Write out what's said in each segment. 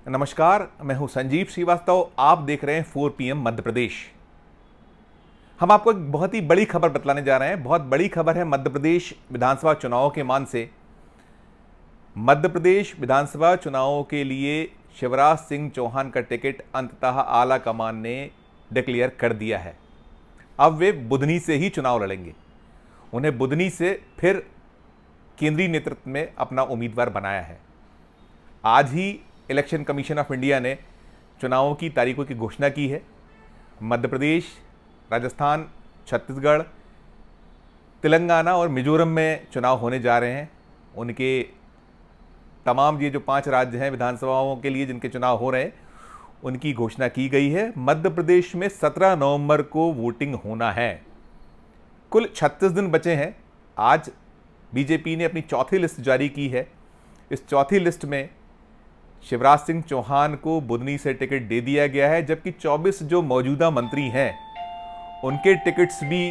नमस्कार, मैं हूं संजीव श्रीवास्तव। आप देख रहे हैं 4 PM मध्य प्रदेश। हम आपको एक बहुत ही बड़ी खबर बतलाने जा रहे हैं। बहुत बड़ी खबर है मध्य प्रदेश विधानसभा चुनावों के मान से। मध्य प्रदेश विधानसभा चुनावों के लिए शिवराज सिंह चौहान का टिकट अंततः आला कमान ने डिक्लेयर कर दिया है। अब वे बुधनी से ही चुनाव लड़ेंगे। उन्हें बुधनी से फिर केंद्रीय नेतृत्व में अपना उम्मीदवार बनाया है। आज ही इलेक्शन कमीशन ऑफ इंडिया ने चुनावों की तारीखों की घोषणा की है। मध्य प्रदेश, राजस्थान, छत्तीसगढ़, तेलंगाना और मिजोरम में चुनाव होने जा रहे हैं। उनके तमाम ये जो 5 राज्य हैं विधानसभाओं के लिए जिनके चुनाव हो रहे हैं, उनकी घोषणा की गई है। मध्य प्रदेश में 17 नवंबर को वोटिंग होना है। कुल 36 दिन बचे हैं। आज बीजेपी ने अपनी चौथी लिस्ट जारी की है। इस चौथी लिस्ट में शिवराज सिंह चौहान को बुधनी से टिकट दे दिया गया है, जबकि 24 जो मौजूदा मंत्री हैं उनके टिकट्स भी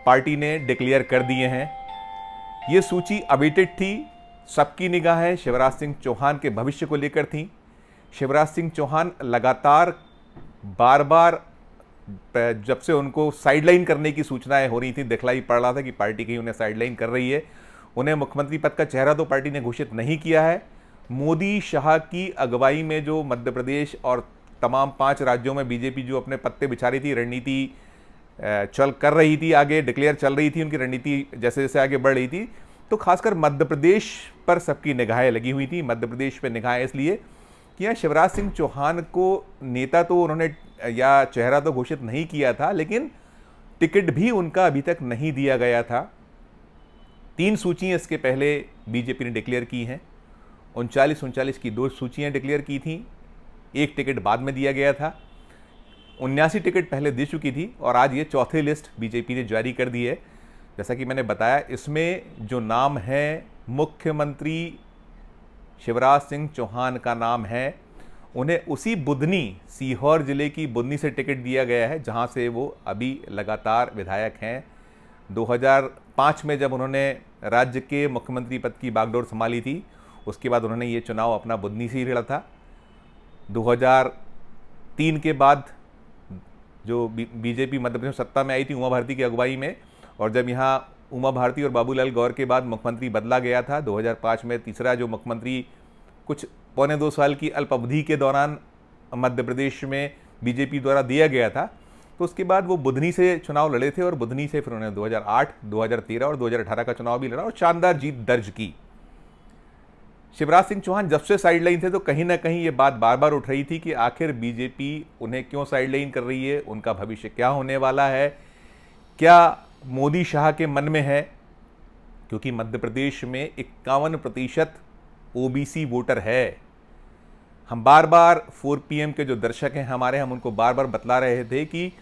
पार्टी ने डिक्लेयर कर दिए हैं। ये सूची अवेटेड थी। सबकी निगाहें शिवराज सिंह चौहान के भविष्य को लेकर थी। शिवराज सिंह चौहान लगातार बार बार जब से उनको साइडलाइन करने की सूचनाएं हो रही थी, दिखलाई पड़ रहा था कि पार्टी कहीं उन्हें साइडलाइन कर रही है। उन्हें मुख्यमंत्री पद का चेहरा तो पार्टी ने घोषित नहीं किया है। मोदी शाह की अगुवाई में जो मध्य प्रदेश और तमाम 5 राज्यों में बीजेपी जो अपने पत्ते बिछा रही थी, रणनीति चल कर रही थी, आगे डिक्लेयर चल रही थी, उनकी रणनीति जैसे जैसे आगे बढ़ रही थी, तो खासकर मध्य प्रदेश पर सबकी निगाहें लगी हुई थी। मध्य प्रदेश पर निगाहें इसलिए कि यहाँ शिवराज सिंह चौहान को नेता तो उन्होंने या चेहरा तो घोषित नहीं किया था, लेकिन टिकट भी उनका अभी तक नहीं दिया गया था। 3 सूचियाँ इसके पहले बीजेपी ने डिक्लेयर की हैं। 39 की 2 सूचियाँ डिक्लेयर की थी। 1 टिकट बाद में दिया गया था। 79 टिकट पहले दे चुकी थी और आज ये चौथी लिस्ट बीजेपी ने जारी कर दी है। जैसा कि मैंने बताया, इसमें जो नाम है मुख्यमंत्री शिवराज सिंह चौहान का नाम है, उन्हें उसी बुधनी, सीहोर जिले की बुधनी से टिकट दिया गया है जहां से वो अभी लगातार विधायक हैं। 2005 में जब उन्होंने राज्य के मुख्यमंत्री पद की बागडोर संभाली थी, उसके बाद उन्होंने ये चुनाव अपना बुधनी से ही लड़ा था। 2003 के बाद जो बीजेपी मध्य प्रदेश में सत्ता में आई थी उमा भारती की अगुवाई में, और जब यहाँ उमा भारती और बाबूलाल गौर के बाद मुख्यमंत्री बदला गया था 2005 में, तीसरा जो मुख्यमंत्री कुछ पौने 2 साल की अल्प अवधि के दौरान मध्य प्रदेश में बीजेपी द्वारा दिया गया था, तो उसके बाद वो बुधनी से चुनाव लड़े थे और बुधनी से फिर उन्होंने 2008, 2013 और 2018 का चुनाव भी लड़ा और शानदार जीत दर्ज की। शिवराज सिंह चौहान जब से साइडलाइन थे तो कहीं ना कहीं ये बात बार बार उठ रही थी कि आखिर बीजेपी उन्हें क्यों साइडलाइन कर रही है, उनका भविष्य क्या होने वाला है, क्या मोदी शाह के मन में है, क्योंकि मध्य प्रदेश में 51% ओबीसी वोटर है। हम बार बार 4 PM के जो दर्शक हैं हमारे, हम उनको बार बार बतला रहे थे कि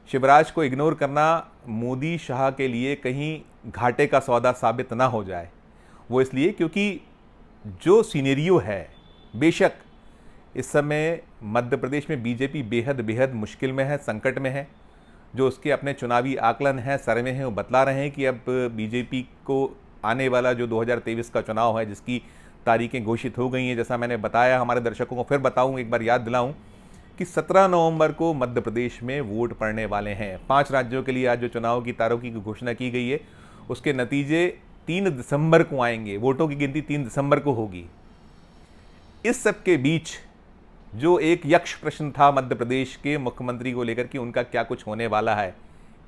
शिवराज को इग्नोर करना मोदी शाह के लिए कहीं घाटे का सौदा साबित ना हो जाए। वो इसलिए क्योंकि जो सीनेरियो है, बेशक इस समय मध्य प्रदेश में बीजेपी बेहद मुश्किल में है, संकट में है। जो उसके अपने चुनावी आकलन हैं, सर्वे हैं, वो बतला रहे हैं कि अब बीजेपी को आने वाला जो 2023 का चुनाव है, जिसकी तारीखें घोषित हो गई हैं, जैसा मैंने बताया, हमारे दर्शकों को फिर बताऊं, एक बार याद दिलाऊं कि 17 नवंबर को मध्य प्रदेश में वोट पड़ने वाले हैं। 5 राज्यों के लिए आज जो चुनाव की तारीखों की घोषणा की गई है, उसके नतीजे 3 दिसंबर को आएंगे। वोटों की गिनती 3 दिसंबर को होगी। इस सब के बीच जो एक यक्ष प्रश्न था मध्य प्रदेश के मुख्यमंत्री को लेकर कि उनका क्या कुछ होने वाला है,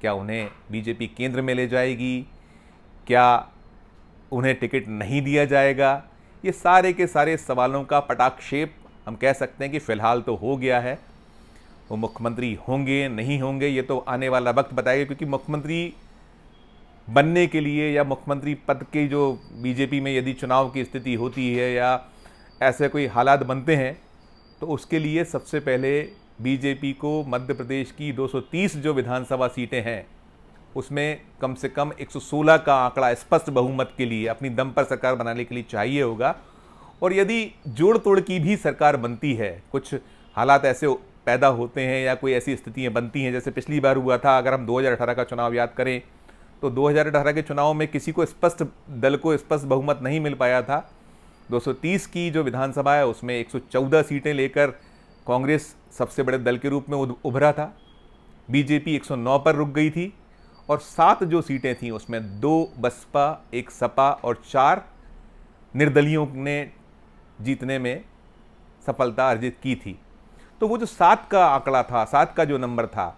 क्या उन्हें बीजेपी केंद्र में ले जाएगी, क्या उन्हें टिकट नहीं दिया जाएगा, ये सारे के सारे सवालों का पटाक्षेप हम कह सकते हैं कि फ़िलहाल तो हो गया है। वो मुख्यमंत्री होंगे नहीं होंगे ये तो आने वाला वक्त बताएगा, क्योंकि मुख्यमंत्री बनने के लिए या मुख्यमंत्री पद के जो बीजेपी में यदि चुनाव की स्थिति होती है या ऐसे कोई हालात बनते हैं, तो उसके लिए सबसे पहले बीजेपी को मध्य प्रदेश की 230 जो विधानसभा सीटें हैं उसमें कम से कम 116 का आंकड़ा स्पष्ट बहुमत के लिए अपनी दम पर सरकार बनाने के लिए चाहिए होगा। और यदि जोड़ तोड़ की भी सरकार बनती है, कुछ हालात ऐसे पैदा होते हैं या कोई ऐसी स्थितियां बनती हैं जैसे पिछली बार हुआ था, अगर हम 2018 का चुनाव याद करें तो 2018 के चुनाव में किसी को स्पष्ट दल को स्पष्ट बहुमत नहीं मिल पाया था, 230 की जो विधानसभा है उसमें 114 सीटें लेकर कांग्रेस सबसे बड़े दल के रूप में उभरा था। बीजेपी 109 पर रुक गई थी और 7 जो सीटें थीं उसमें 2 बसपा, 1 सपा और 4 निर्दलियों ने जीतने में सफलता अर्जित की थी। तो वो जो 7 का आंकड़ा था, 7 का जो नंबर था,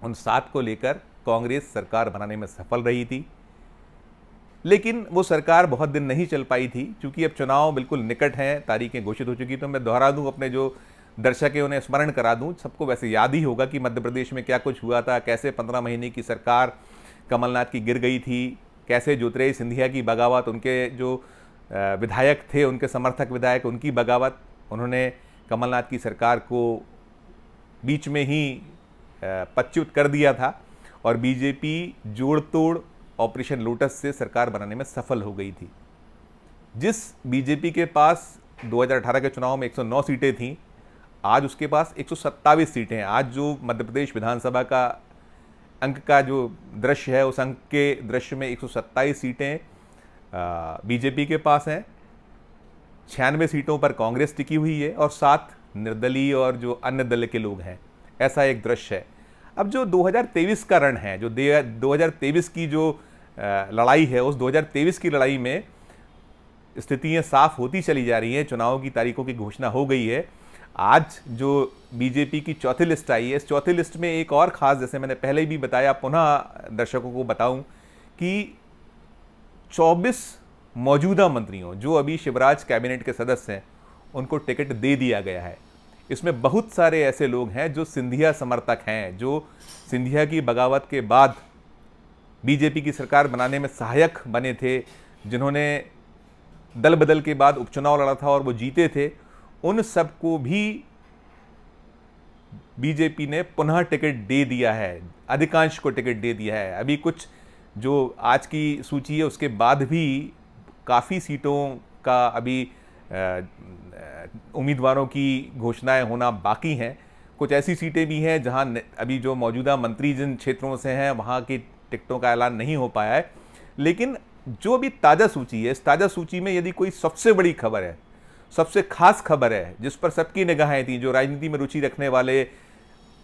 उन 7 को लेकर कांग्रेस सरकार बनाने में सफल रही थी। लेकिन वो सरकार बहुत दिन नहीं चल पाई थी, क्योंकि अब चुनाव बिल्कुल निकट हैं, तारीखें घोषित हो चुकी। तो मैं दोहरा दूं, अपने जो दर्शक है उन्हें स्मरण करा दूं। सबको वैसे याद ही होगा कि मध्य प्रदेश में क्या कुछ हुआ था, कैसे 15 महीने की सरकार कमलनाथ की गिर गई थी, कैसे ज्योतिरादित्य सिंधिया की बगावत, उनके जो विधायक थे, उनके समर्थक विधायक, उनकी बगावत, उन्होंने कमलनाथ की सरकार को बीच में ही पदच्युत कर दिया था और बीजेपी जोड़ तोड़ ऑपरेशन लोटस से सरकार बनाने में सफल हो गई थी। जिस बीजेपी के पास 2018 के चुनाव में 109 सीटें थीं, आज उसके पास 127 सीटें हैं। आज जो मध्य प्रदेश विधानसभा का अंक का जो दृश्य है, उस अंक के दृश्य में 127 सीटें बीजेपी के पास हैं, 96 सीटों पर कांग्रेस टिकी हुई है और 7 निर्दलीय और जो अन्य दल के लोग हैं। ऐसा एक दृश्य है। अब जो 2023 का रण है, जो 2023 की जो लड़ाई है, उस 2023 की लड़ाई में स्थितियां साफ होती चली जा रही हैं। चुनाव की तारीखों की घोषणा हो गई है। आज जो बीजेपी की चौथी लिस्ट आई है, इस चौथी लिस्ट में एक और खास, जैसे मैंने पहले भी बताया, पुनः दर्शकों को बताऊं कि 24 मौजूदा मंत्रियों, जो अभी शिवराज कैबिनेट के सदस्य हैं, उनको टिकट दे दिया गया है। इसमें बहुत सारे ऐसे लोग हैं जो सिंधिया समर्थक हैं, जो सिंधिया की बगावत के बाद बीजेपी की सरकार बनाने में सहायक बने थे, जिन्होंने दल बदल के बाद उपचुनाव लड़ा था और वो जीते थे। उन सबको भी बीजेपी ने पुनः टिकट दे दिया है, अधिकांश को टिकट दे दिया है। अभी कुछ जो आज की सूची है उसके बाद भी काफ़ी सीटों का अभी उम्मीदवारों की घोषणाएं होना बाकी हैं। कुछ ऐसी सीटें भी हैं जहां अभी जो मौजूदा मंत्री जिन क्षेत्रों से हैं वहां की टिकटों का ऐलान नहीं हो पाया है। लेकिन जो भी ताज़ा सूची है, इस ताज़ा सूची में यदि कोई सबसे बड़ी खबर है, सबसे खास खबर है, जिस पर सबकी निगाहें थी, जो राजनीति में रुचि रखने वाले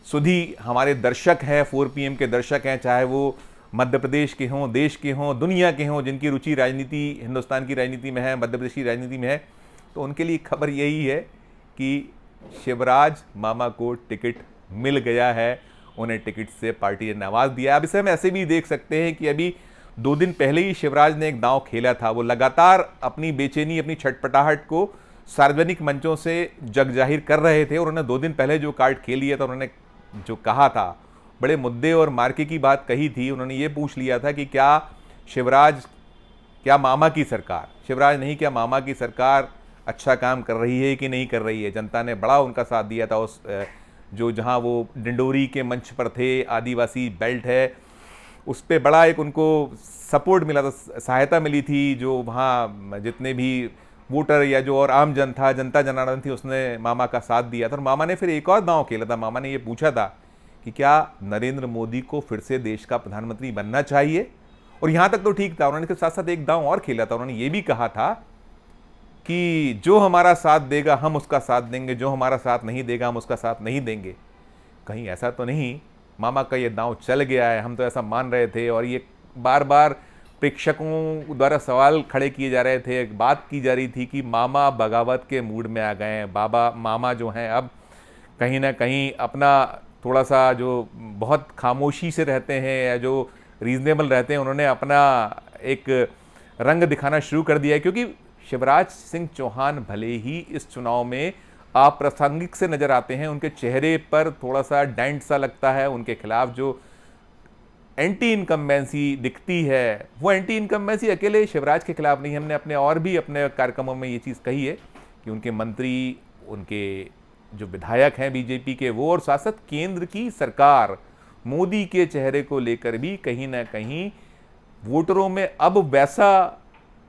सुधी हमारे दर्शक हैं, 4 PM के दर्शक हैं, चाहे वो मध्य प्रदेश के हों, देश के हों, दुनिया के हों, जिनकी रुचि राजनीति, हिंदुस्तान की राजनीति में है, मध्य प्रदेश की राजनीति में है, तो उनके लिए खबर यही है कि शिवराज मामा को टिकट मिल गया है। उन्हें टिकट से पार्टी ने नवाज दिया। अब इसे हम ऐसे भी देख सकते हैं कि अभी 2 दिन पहले ही शिवराज ने एक दांव खेला था। वो लगातार अपनी बेचैनी, अपनी छटपटाहट को सार्वजनिक मंचों से जग जाहिर कर रहे थे और उन्होंने 2 दिन पहले जो कार्ड खेल लिया था, उन्होंने जो कहा था, बड़े मुद्दे और मार्के की बात कही थी। उन्होंने ये पूछ लिया था कि क्या शिवराज, क्या मामा की सरकार, शिवराज नहीं, क्या मामा की सरकार अच्छा काम कर रही है कि नहीं कर रही है। जनता ने बड़ा उनका साथ दिया था। उस जो जहां वो डिंडोरी के मंच पर थे, आदिवासी बेल्ट है, उस पर बड़ा एक उनको सपोर्ट मिला था, सहायता मिली थी। जो वहाँ जितने भी वोटर या जो और आम जनता जनार्दन थी, उसने मामा का साथ दिया था। और मामा ने फिर एक और दांव खेला था। मामा ने ये पूछा था कि क्या नरेंद्र मोदी को फिर से देश का प्रधानमंत्री बनना चाहिए। और यहाँ तक तो ठीक था। उन्होंने साथ साथ एक दांव और खेला था। उन्होंने ये भी कहा था कि जो हमारा साथ देगा हम उसका साथ देंगे, जो हमारा साथ नहीं देगा हम उसका साथ नहीं देंगे। कहीं ऐसा तो नहीं मामा का ये दांव चल गया है? हम तो ऐसा मान रहे थे और ये बार बार प्रेक्षकों द्वारा सवाल खड़े किए जा रहे थे, एक बात की जा रही थी कि मामा बगावत के मूड में आ गए हैं। मामा जो हैं अब कहीं ना कहीं अपना थोड़ा सा, जो बहुत खामोशी से रहते हैं या जो रीजनेबल रहते हैं, उन्होंने अपना एक रंग दिखाना शुरू कर दिया है। क्योंकि शिवराज सिंह चौहान भले ही इस चुनाव में अप्रासंगिक से नजर आते हैं, उनके चेहरे पर थोड़ा सा डेंट सा लगता है, उनके खिलाफ जो एंटी इनकम्बेंसी दिखती है, वो एंटी इनकम्बेंसी अकेले शिवराज के खिलाफ नहीं। हमने अपने और भी अपने कार्यक्रमों में ये चीज़ कही है कि उनके मंत्री, उनके जो विधायक हैं बीजेपी के, वो और साथ साथ केंद्र की सरकार मोदी के चेहरे को लेकर भी कहीं ना कहीं वोटरों में अब वैसा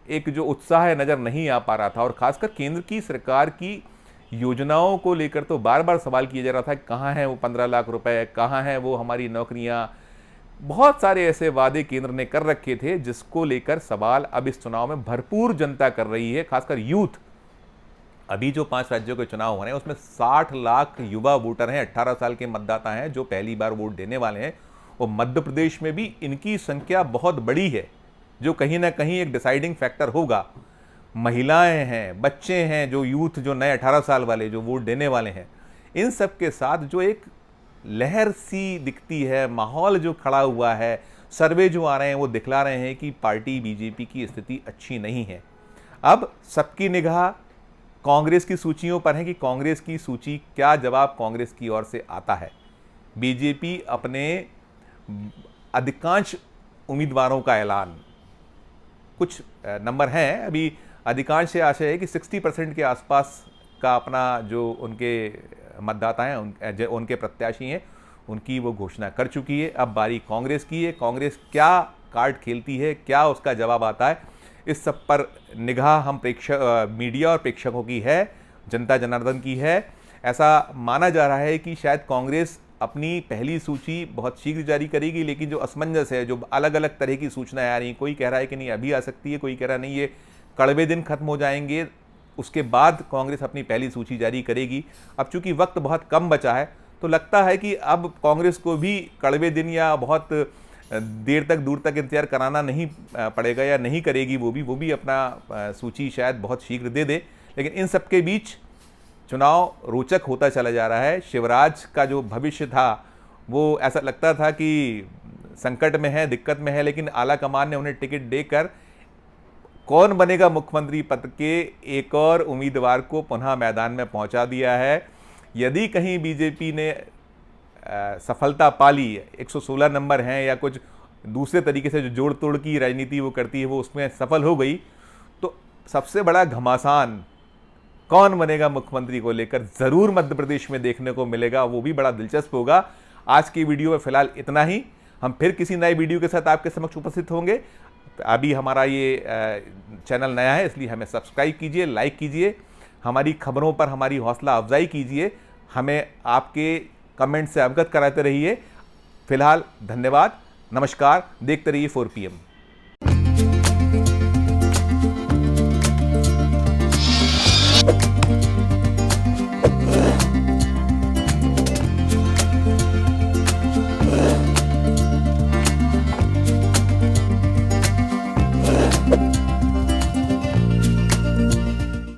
एक जो उत्साह नज़र नहीं आ पा रहा था। और खासकर केंद्र की सरकार की योजनाओं को लेकर तो बार बार सवाल किया जा रहा था, कहाँ हैं वो 15 लाख रुपए, कहाँ हैं वो हमारी नौकरियाँ, बहुत सारे ऐसे वादे केंद्र ने कर रखे थे जिसको लेकर सवाल अब इस चुनाव में भरपूर जनता कर रही है, खासकर यूथ। अभी जो 5 राज्यों के चुनाव हो रहे हैं उसमें 60 लाख युवा वोटर हैं, 18 साल के मतदाता हैं जो पहली बार वोट देने वाले हैं। और मध्य प्रदेश में भी इनकी संख्या बहुत बड़ी है, जो कहीं ना कहीं एक डिसाइडिंग फैक्टर होगा। महिलाएं हैं, बच्चे हैं, जो यूथ, जो नए 18 साल वाले जो वोट देने वाले हैं, इन सब के साथ जो एक लहर सी दिखती है, माहौल जो खड़ा हुआ है, सर्वे जो आ रहे हैं वो दिखला रहे हैं कि पार्टी बीजेपी की स्थिति अच्छी नहीं है। अब सबकी निगाह कांग्रेस की सूचियों पर है कि कांग्रेस की सूची, क्या जवाब कांग्रेस की ओर से आता है। बीजेपी अपने अधिकांश उम्मीदवारों का ऐलान, कुछ नंबर हैं अभी, अधिकांश से आशा है कि 60% के आसपास का अपना जो उनके मतदाता हैं, उनके प्रत्याशी हैं, उनकी वो घोषणा कर चुकी है। अब बारी कांग्रेस की है। कांग्रेस क्या कार्ड खेलती है, क्या उसका जवाब आता है, इस सब पर निगाह हम मीडिया और प्रेक्षकों की है, जनता जनार्दन की है। ऐसा माना जा रहा है कि शायद कांग्रेस अपनी पहली सूची बहुत शीघ्र जारी करेगी, लेकिन जो असमंजस है, जो अलग अलग तरह की सूचनाएं आ रही हैं, कोई कह रहा है कि नहीं अभी आ सकती है, कोई कह रहा नहीं ये कड़वे दिन खत्म हो जाएंगे, उसके बाद कांग्रेस अपनी पहली सूची जारी करेगी। अब चूंकि वक्त बहुत कम बचा है तो लगता है कि अब कांग्रेस को भी कड़वे दिन या बहुत देर तक, दूर तक इंतजार कराना नहीं पड़ेगा, या नहीं करेगी वो भी अपना सूची शायद बहुत शीघ्र दे दे। लेकिन इन सब के बीच चुनाव रोचक होता चला जा रहा है। शिवराज का जो भविष्य था वो ऐसा लगता था कि संकट में है, दिक्कत में है, लेकिन आला कमान ने उन्हें टिकट देकर कौन बनेगा मुख्यमंत्री पद के एक और उम्मीदवार को पुनः मैदान में पहुंचा दिया है। यदि कहीं बीजेपी ने सफलता पा ली, 116 नंबर हैं या कुछ दूसरे तरीके से जो जोड़ तोड़ की राजनीति वो करती है वो उसमें सफल हो गई, तो सबसे बड़ा घमासान कौन बनेगा मुख्यमंत्री को लेकर ज़रूर मध्य प्रदेश में देखने को मिलेगा, वो भी बड़ा दिलचस्प होगा। आज की वीडियो में फिलहाल इतना ही। हम फिर किसी नए वीडियो के साथ आपके समक्ष उपस्थित होंगे। अभी हमारा ये चैनल नया है, इसलिए हमें सब्सक्राइब कीजिए, लाइक कीजिए, हमारी खबरों पर हमारी हौसला अफजाई कीजिए, हमें आपके कमेंट से अवगत कराते रहिए। फिलहाल धन्यवाद, नमस्कार, देखते रहिए 4PM।